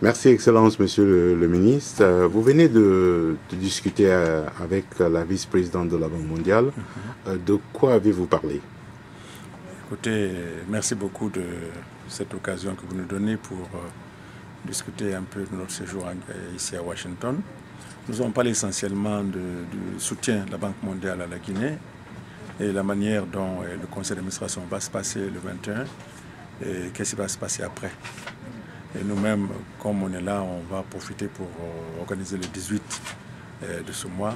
Merci, Excellence, Monsieur le ministre. Vous venez de discuter avec la vice-présidente de la Banque mondiale. De quoi avez-vous parlé? Écoutez, merci beaucoup de cette occasion que vous nous donnez pour discuter un peu de notre séjour ici à Washington. Nous avons parlé essentiellement du soutien de la Banque mondiale à la Guinée et la manière dont le conseil d'administration va se passer le 21 et qu'est-ce qui va se passer après. Et nous-mêmes, comme on est là, on va profiter pour organiser le 18 de ce mois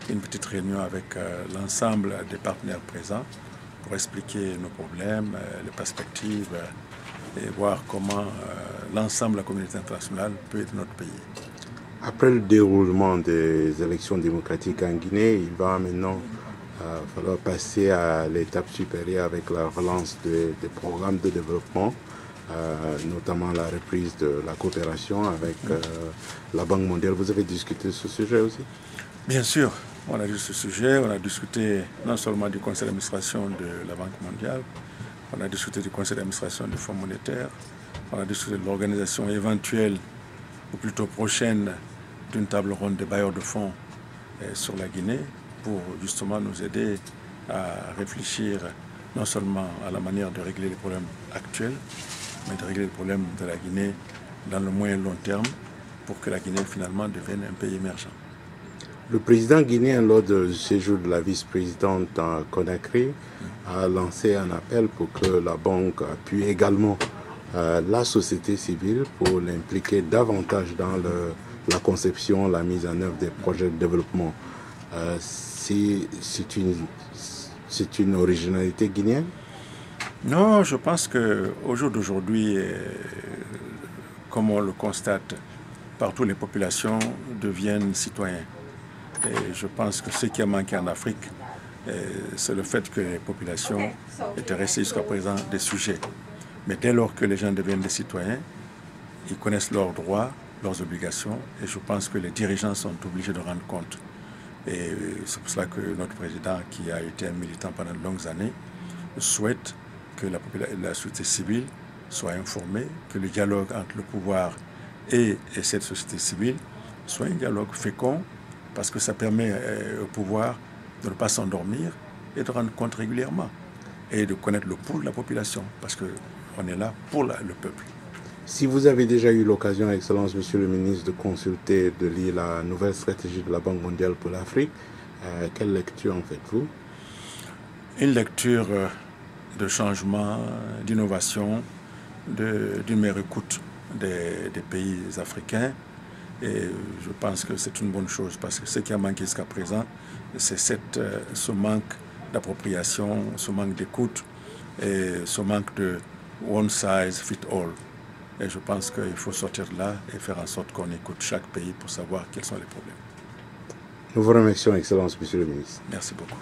une petite réunion avec l'ensemble des partenaires présents pour expliquer nos problèmes, les perspectives et voir comment l'ensemble de la communauté internationale peut aider notre pays. Après le déroulement des élections démocratiques en Guinée, il va maintenant falloir passer à l'étape supérieure avec la relance des programmes de développement, notamment la reprise de la coopération avec la Banque mondiale. Vous avez discuté de ce sujet aussi? Bien sûr, on a vu ce sujet, on a discuté non seulement du conseil d'administration de la Banque mondiale, on a discuté du conseil d'administration du Fonds monétaire, on a discuté de l'organisation éventuelle, ou plutôt prochaine, d'une table ronde des bailleurs de fonds sur la Guinée pour justement nous aider à réfléchir non seulement à la manière de régler les problèmes actuels, mais de régler les problèmes de la Guinée dans le moyen et long terme pour que la Guinée finalement devienne un pays émergent. Le président guinéen, lors du séjour de la vice-présidente à Conakry, a lancé un appel pour que la banque appuie également la société civile pour l'impliquer davantage dans la conception, la mise en œuvre des projets de développement. C'est une originalité guinéenne? Non, je pense qu'au jour d'aujourd'hui, comme on le constate, partout les populations deviennent citoyens. Et je pense que ce qui a manqué en Afrique, c'est le fait que les populations étaient restées jusqu'à présent des sujets. Mais dès lors que les gens deviennent des citoyens, ils connaissent leurs droits, leurs obligations, et je pense que les dirigeants sont obligés de rendre compte. Et c'est pour cela que notre président, qui a été un militant pendant de longues années, souhaite que la société civile soit informée, que le dialogue entre le pouvoir et cette société civile soit un dialogue fécond, parce que ça permet au pouvoir de ne pas s'endormir et de rendre compte régulièrement et de connaître le pouls de la population, parce qu'on est là pour le peuple. Si vous avez déjà eu l'occasion, Excellence, Monsieur le ministre, de consulter, de lire la nouvelle stratégie de la Banque mondiale pour l'Afrique, quelle lecture en faites-vous? Une lecture de changement, d'innovation, d'une meilleure écoute des pays africains. Et je pense que c'est une bonne chose parce que ce qui a manqué jusqu'à présent, c'est ce manque d'appropriation, ce manque d'écoute et ce manque de one size fit all. Et je pense qu'il faut sortir de là et faire en sorte qu'on écoute chaque pays pour savoir quels sont les problèmes. Nous vous remercions, Excellence, Monsieur le ministre. Merci beaucoup.